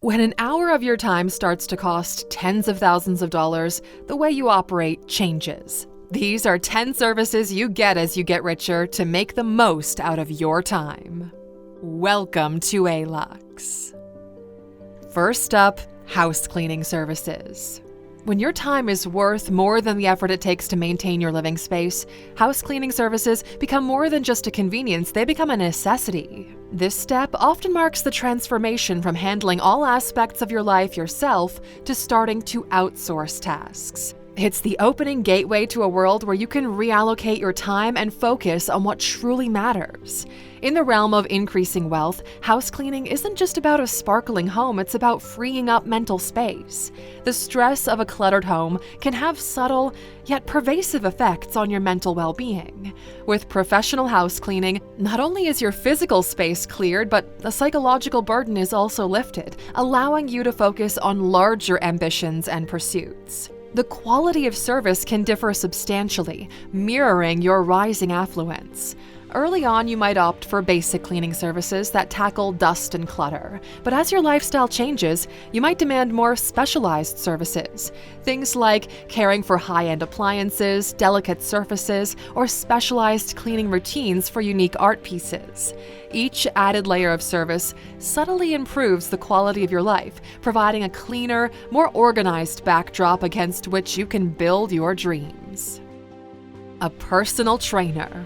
When an hour of your time starts to cost tens of thousands of dollars, the way you operate changes. These are 10 services you get as you get richer to make the most out of your time. Welcome to Alux. First up, house cleaning services. When your time is worth more than the effort it takes to maintain your living space, house cleaning services become more than just a convenience, they become a necessity. This step often marks the transformation from handling all aspects of your life yourself to starting to outsource tasks. It's the opening gateway to a world where you can reallocate your time and focus on what truly matters. In the realm of increasing wealth, house cleaning isn't just about a sparkling home, it's about freeing up mental space. The stress of a cluttered home can have subtle, yet pervasive effects on your mental well-being. With professional house cleaning, not only is your physical space cleared, but the psychological burden is also lifted, allowing you to focus on larger ambitions and pursuits. The quality of service can differ substantially, mirroring your rising affluence. Early on, you might opt for basic cleaning services that tackle dust and clutter. But as your lifestyle changes, you might demand more specialized services. Things like caring for high-end appliances, delicate surfaces, or specialized cleaning routines for unique art pieces. Each added layer of service subtly improves the quality of your life, providing a cleaner, more organized backdrop against which you can build your dreams. A personal trainer.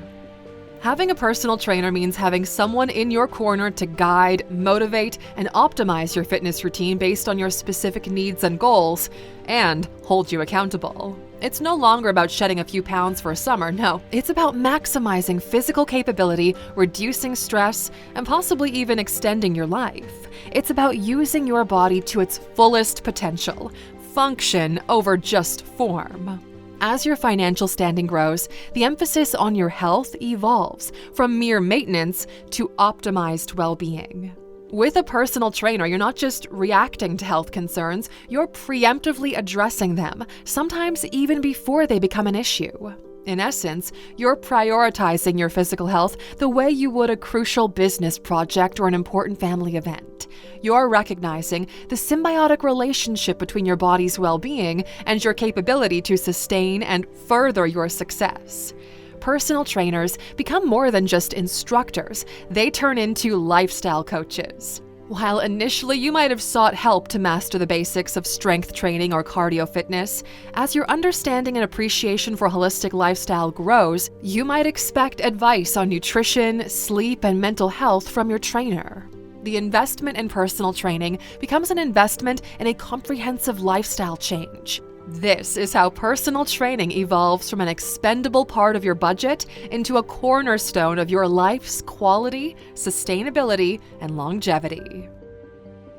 Having a personal trainer means having someone in your corner to guide, motivate, and optimize your fitness routine based on your specific needs and goals, and hold you accountable. It's no longer about shedding a few pounds for a summer, no. It's about maximizing physical capability, reducing stress, and possibly even extending your life. It's about using your body to its fullest potential, function over just form. As your financial standing grows, the emphasis on your health evolves from mere maintenance to optimized well-being. With a personal trainer, you're not just reacting to health concerns, you're preemptively addressing them, sometimes even before they become an issue. In essence, you're prioritizing your physical health the way you would a crucial business project or an important family event. You're recognizing the symbiotic relationship between your body's well-being and your capability to sustain and further your success. Personal trainers become more than just instructors, they turn into lifestyle coaches. While initially you might have sought help to master the basics of strength training or cardio fitness, as your understanding and appreciation for holistic lifestyle grows, you might expect advice on nutrition, sleep, and mental health from your trainer. The investment in personal training becomes an investment in a comprehensive lifestyle change. This is how personal training evolves from an expendable part of your budget into a cornerstone of your life's quality, sustainability, and longevity.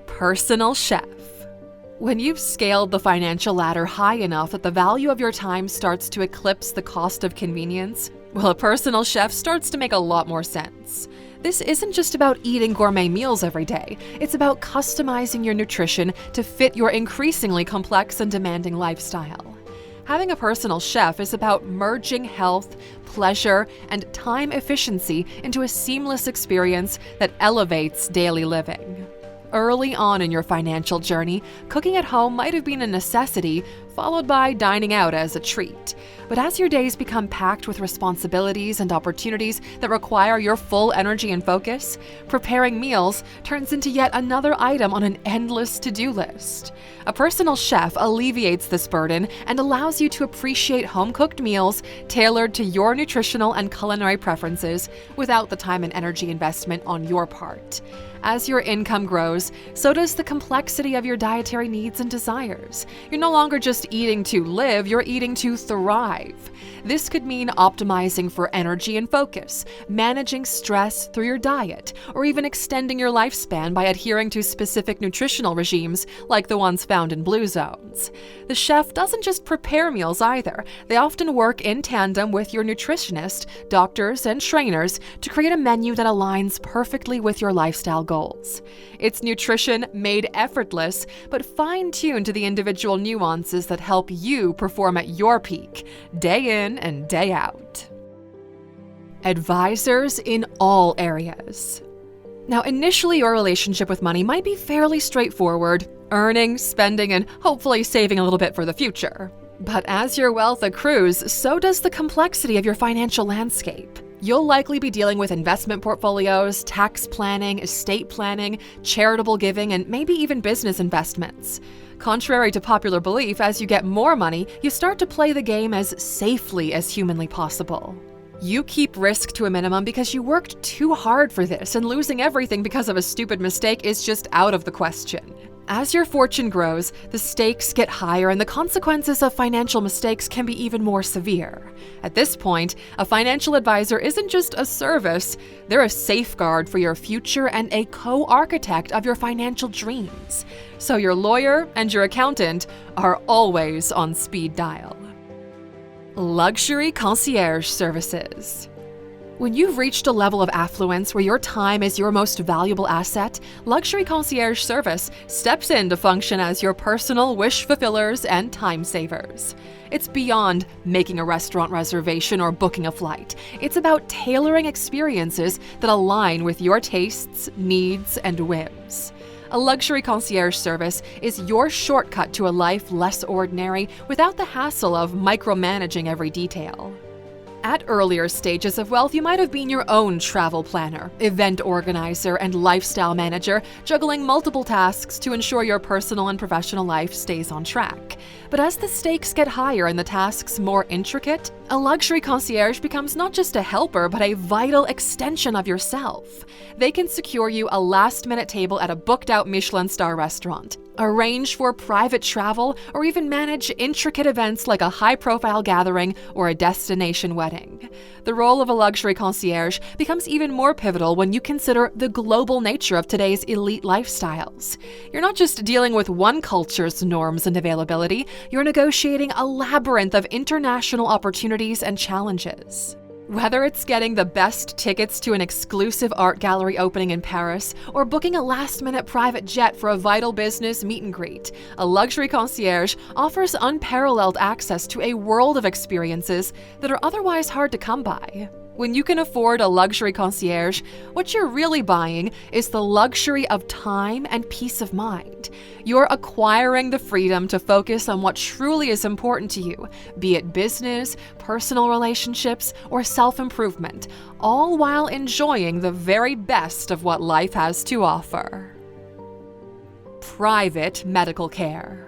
Personal chef. When you've scaled the financial ladder high enough that the value of your time starts to eclipse the cost of convenience, well, a personal chef starts to make a lot more sense. This isn't just about eating gourmet meals every day. It's about customizing your nutrition to fit your increasingly complex and demanding lifestyle. Having a personal chef is about merging health, pleasure, and time efficiency into a seamless experience that elevates daily living. Early on in your financial journey, cooking at home might have been a necessity, followed by dining out as a treat. But as your days become packed with responsibilities and opportunities that require your full energy and focus, preparing meals turns into yet another item on an endless to-do list. A personal chef alleviates this burden and allows you to appreciate home-cooked meals tailored to your nutritional and culinary preferences without the time and energy investment on your part. As your income grows, so does the complexity of your dietary needs and desires. You're no longer just eating to live, you're eating to thrive. This could mean optimizing for energy and focus, managing stress through your diet, or even extending your lifespan by adhering to specific nutritional regimes like the ones found in blue zones. The chef doesn't just prepare meals either. They often work in tandem with your nutritionist, doctors, and trainers to create a menu that aligns perfectly with your lifestyle goals. It's nutrition made effortless, but fine-tuned to the individual nuances that help you perform at your peak, day in and day out. Advisors in all areas. Now, initially, your relationship with money might be fairly straightforward, earning, spending, and hopefully saving a little bit for the future. But as your wealth accrues, so does the complexity of your financial landscape. You'll likely be dealing with investment portfolios, tax planning, estate planning, charitable giving, and maybe even business investments. Contrary to popular belief, as you get more money, you start to play the game as safely as humanly possible. You keep risk to a minimum because you worked too hard for this, and losing everything because of a stupid mistake is just out of the question. As your fortune grows, the stakes get higher and the consequences of financial mistakes can be even more severe. At this point, a financial advisor isn't just a service, they're a safeguard for your future and a co-architect of your financial dreams. So your lawyer and your accountant are always on speed dial. Luxury concierge services. When you've reached a level of affluence where your time is your most valuable asset, Luxury Concierge Service steps in to function as your personal wish fulfillers and time savers. It's beyond making a restaurant reservation or booking a flight. It's about tailoring experiences that align with your tastes, needs, and whims. A luxury concierge service is your shortcut to a life less ordinary without the hassle of micromanaging every detail. At earlier stages of wealth, you might have been your own travel planner, event organizer, and lifestyle manager, juggling multiple tasks to ensure your personal and professional life stays on track. But as the stakes get higher and the tasks more intricate, a luxury concierge becomes not just a helper, but a vital extension of yourself. They can secure you a last-minute table at a booked-out Michelin star restaurant, arrange for private travel, or even manage intricate events like a high-profile gathering or a destination wedding. The role of a luxury concierge becomes even more pivotal when you consider the global nature of today's elite lifestyles. You're not just dealing with one culture's norms and availability, you're negotiating a labyrinth of international opportunities and challenges. Whether it's getting the best tickets to an exclusive art gallery opening in Paris or booking a last-minute private jet for a vital business meet and greet, a luxury concierge offers unparalleled access to a world of experiences that are otherwise hard to come by. When you can afford a luxury concierge, what you're really buying is the luxury of time and peace of mind. You're acquiring the freedom to focus on what truly is important to you, be it business, personal relationships, or self-improvement, all while enjoying the very best of what life has to offer. Private medical care.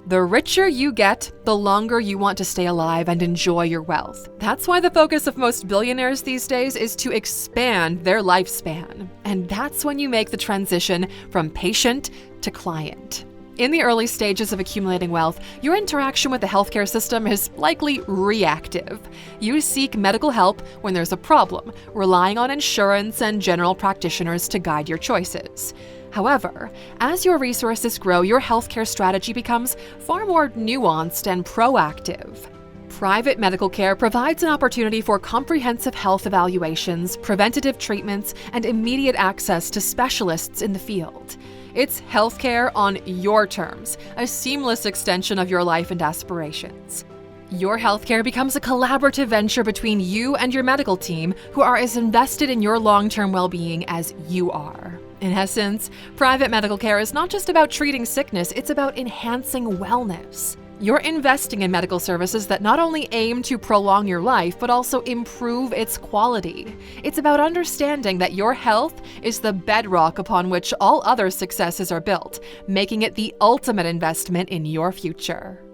The richer you get, the longer you want to stay alive and enjoy your wealth. That's why the focus of most billionaires these days is to expand their lifespan. And that's when you make the transition from patient to client. In the early stages of accumulating wealth, your interaction with the healthcare system is likely reactive. You seek medical help when there's a problem, relying on insurance and general practitioners to guide your choices. However, as your resources grow, your healthcare strategy becomes far more nuanced and proactive. Private medical care provides an opportunity for comprehensive health evaluations, preventative treatments, and immediate access to specialists in the field. It's healthcare on your terms, a seamless extension of your life and aspirations. Your healthcare becomes a collaborative venture between you and your medical team, who are as invested in your long-term well-being as you are. In essence, private medical care is not just about treating sickness, it's about enhancing wellness. You're investing in medical services that not only aim to prolong your life, but also improve its quality. It's about understanding that your health is the bedrock upon which all other successes are built, making it the ultimate investment in your future.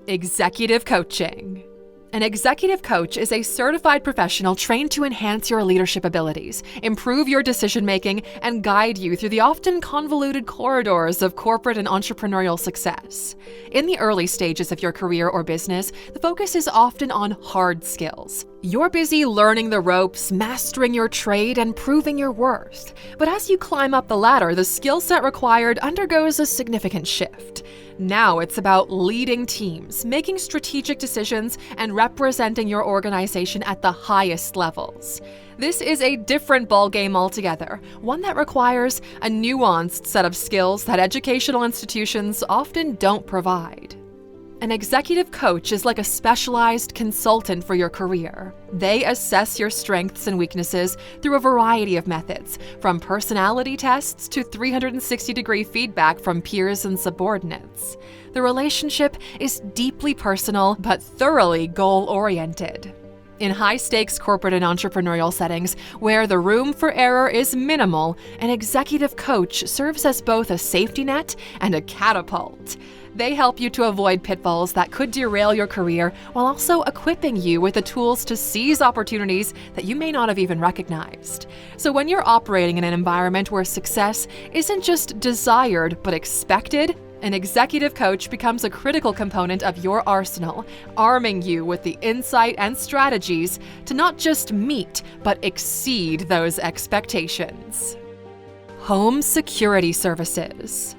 Executive coaching. An executive coach is a certified professional trained to enhance your leadership abilities, improve your decision-making, and guide you through the often convoluted corridors of corporate and entrepreneurial success. In the early stages of your career or business, the focus is often on hard skills. You're busy learning the ropes, mastering your trade, and proving your worth. But as you climb up the ladder, the skill set required undergoes a significant shift. Now it's about leading teams, making strategic decisions, and representing your organization at the highest levels. This is a different ballgame altogether, one that requires a nuanced set of skills that educational institutions often don't provide. An executive coach is like a specialized consultant for your career. They assess your strengths and weaknesses through a variety of methods, from personality tests to 360-degree feedback from peers and subordinates. The relationship is deeply personal but thoroughly goal-oriented. In high-stakes corporate and entrepreneurial settings, where the room for error is minimal, an executive coach serves as both a safety net and a catapult. They help you to avoid pitfalls that could derail your career while also equipping you with the tools to seize opportunities that you may not have even recognized. So when you're operating in an environment where success isn't just desired but expected, an executive coach becomes a critical component of your arsenal, arming you with the insight and strategies to not just meet but exceed those expectations. Home security services.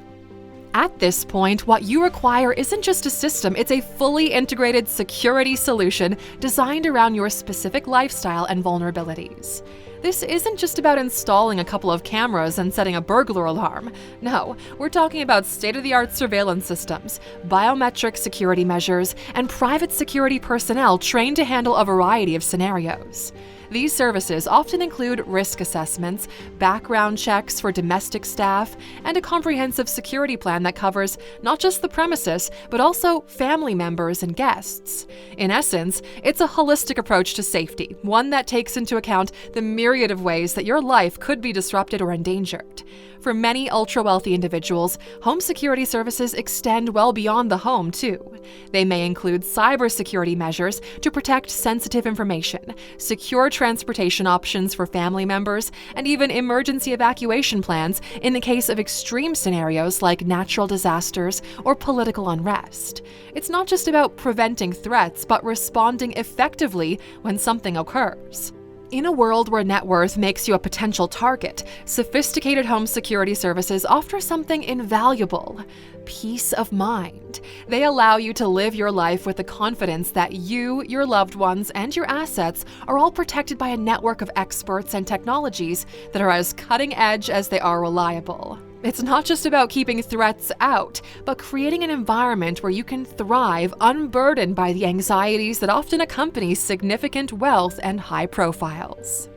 At this point, what you require isn't just a system, it's a fully integrated security solution designed around your specific lifestyle and vulnerabilities. This isn't just about installing a couple of cameras and setting a burglar alarm. No, we're talking about state-of-the-art surveillance systems, biometric security measures, and private security personnel trained to handle a variety of scenarios. These services often include risk assessments, background checks for domestic staff, and a comprehensive security plan that covers not just the premises, but also family members and guests. In essence, it's a holistic approach to safety, one that takes into account the myriad of ways that your life could be disrupted or endangered. For many ultra-wealthy individuals, home security services extend well beyond the home, too. They may include cybersecurity measures to protect sensitive information, secure transportation options for family members, and even emergency evacuation plans in the case of extreme scenarios like natural disasters or political unrest. It's not just about preventing threats, but responding effectively when something occurs. In a world where net worth makes you a potential target, sophisticated home security services offer something invaluable: peace of mind. They allow you to live your life with the confidence that you, your loved ones, and your assets are all protected by a network of experts and technologies that are as cutting edge as they are reliable. It's not just about keeping threats out, but creating an environment where you can thrive unburdened by the anxieties that often accompany significant wealth and high profiles.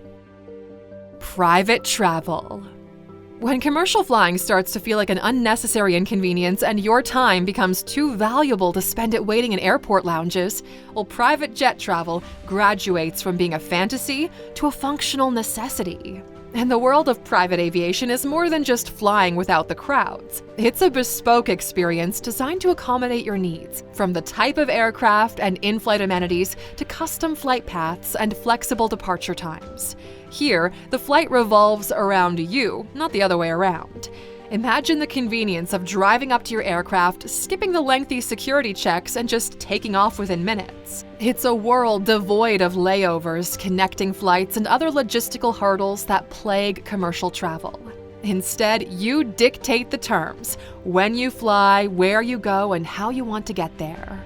Private travel. When commercial flying starts to feel like an unnecessary inconvenience and your time becomes too valuable to spend it waiting in airport lounges, well, private jet travel graduates from being a fantasy to a functional necessity. And the world of private aviation is more than just flying without the crowds. It's a bespoke experience designed to accommodate your needs, from the type of aircraft and in-flight amenities to custom flight paths and flexible departure times. Here, the flight revolves around you, not the other way around. Imagine the convenience of driving up to your aircraft, skipping the lengthy security checks, and just taking off within minutes. It's a world devoid of layovers, connecting flights, and other logistical hurdles that plague commercial travel. Instead, you dictate the terms: when you fly, where you go, and how you want to get there.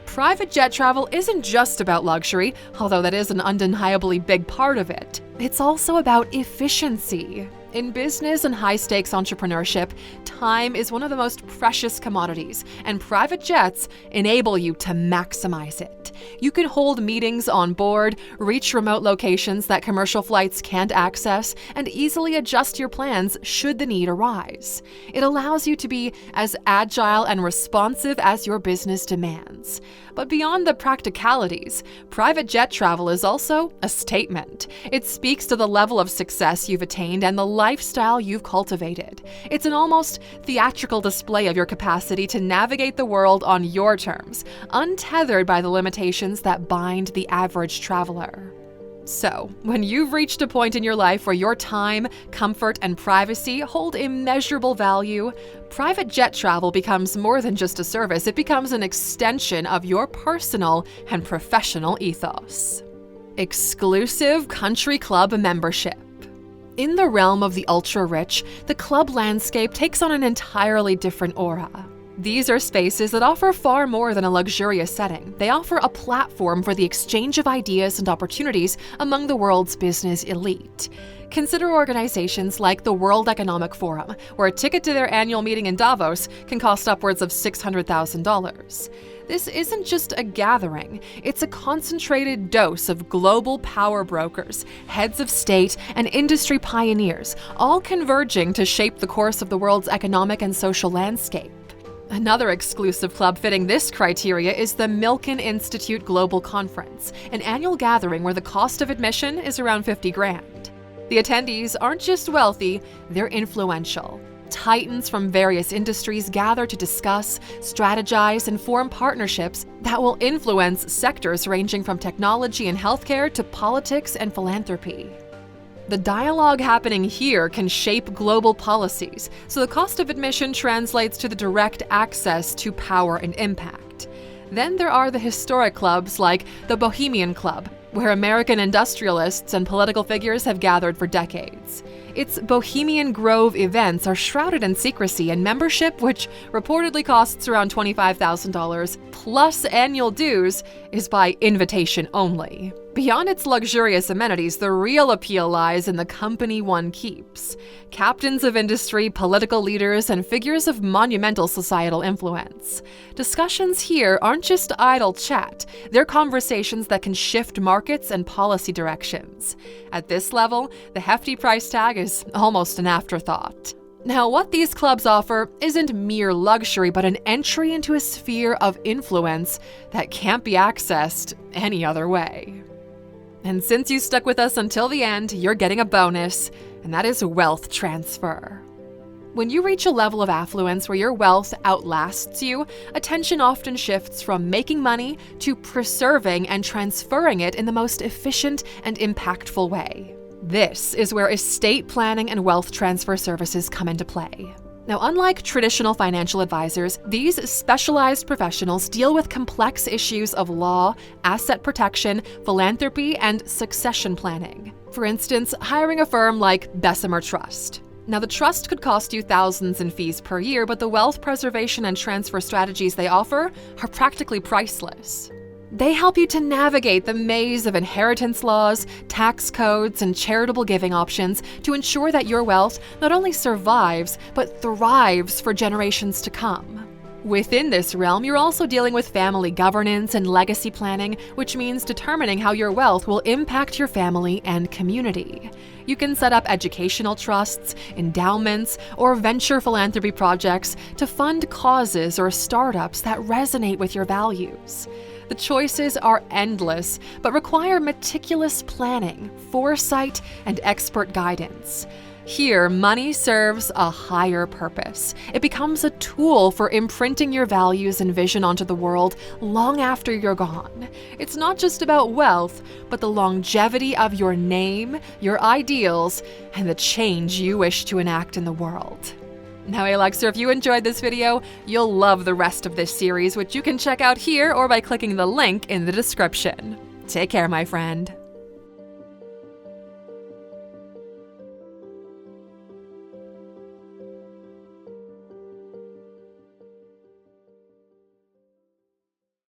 Private jet travel isn't just about luxury, although that is an undeniably big part of it. It's also about efficiency. In business and high-stakes entrepreneurship, time is one of the most precious commodities, and private jets enable you to maximize it. You can hold meetings on board, reach remote locations that commercial flights can't access, and easily adjust your plans should the need arise. It allows you to be as agile and responsive as your business demands. But beyond the practicalities, private jet travel is also a statement. It speaks to the level of success you've attained and the lifestyle you've cultivated. It's an almost theatrical display of your capacity to navigate the world on your terms, untethered by the limitations that bind the average traveler. So, when you've reached a point in your life where your time, comfort, and privacy hold immeasurable value, private jet travel becomes more than just a service. It becomes an extension of your personal and professional ethos. Exclusive country club membership. In the realm of the ultra-rich, the club landscape takes on an entirely different aura. These are spaces that offer far more than a luxurious setting. They offer a platform for the exchange of ideas and opportunities among the world's business elite. Consider organizations like the World Economic Forum, where a ticket to their annual meeting in Davos can cost upwards of $600,000. This isn't just a gathering, it's a concentrated dose of global power brokers, heads of state, and industry pioneers, all converging to shape the course of the world's economic and social landscape. Another exclusive club fitting this criteria is the Milken Institute Global Conference, an annual gathering where the cost of admission is around $50,000. The attendees aren't just wealthy, they're influential. Titans from various industries gather to discuss, strategize, and form partnerships that will influence sectors ranging from technology and healthcare to politics and philanthropy. The dialogue happening here can shape global policies, so the cost of admission translates to the direct access to power and impact. Then there are the historic clubs like the Bohemian Club, where American industrialists and political figures have gathered for decades. Its Bohemian Grove events are shrouded in secrecy, and membership, which reportedly costs around $25,000 plus annual dues, is by invitation only. Beyond its luxurious amenities, the real appeal lies in the company one keeps. Captains of industry, political leaders, and figures of monumental societal influence. Discussions here aren't just idle chat, they're conversations that can shift markets and policy directions. At this level, the hefty price tag is almost an afterthought. Now, what these clubs offer isn't mere luxury, but an entry into a sphere of influence that can't be accessed any other way. And since you stuck with us until the end, you're getting a bonus, and that is wealth transfer. When you reach a level of affluence where your wealth outlasts you, attention often shifts from making money to preserving and transferring it in the most efficient and impactful way. This is where estate planning and wealth transfer services come into play. Now, unlike traditional financial advisors, these specialized professionals deal with complex issues of law, asset protection, philanthropy, and succession planning. For instance, hiring a firm like Bessemer Trust. Now, the trust could cost you thousands in fees per year, but the wealth preservation and transfer strategies they offer are practically priceless. They help you to navigate the maze of inheritance laws, tax codes, and charitable giving options to ensure that your wealth not only survives, but thrives for generations to come. Within this realm, you're also dealing with family governance and legacy planning, which means determining how your wealth will impact your family and community. You can set up educational trusts, endowments, or venture philanthropy projects to fund causes or startups that resonate with your values. The choices are endless, but require meticulous planning, foresight, and expert guidance. Here, money serves a higher purpose. It becomes a tool for imprinting your values and vision onto the world long after you're gone. It's not just about wealth, but the longevity of your name, your ideals, and the change you wish to enact in the world. Now, Aluxer, if you enjoyed this video, you'll love the rest of this series, which you can check out here or by clicking the link in the description. Take care, my friend.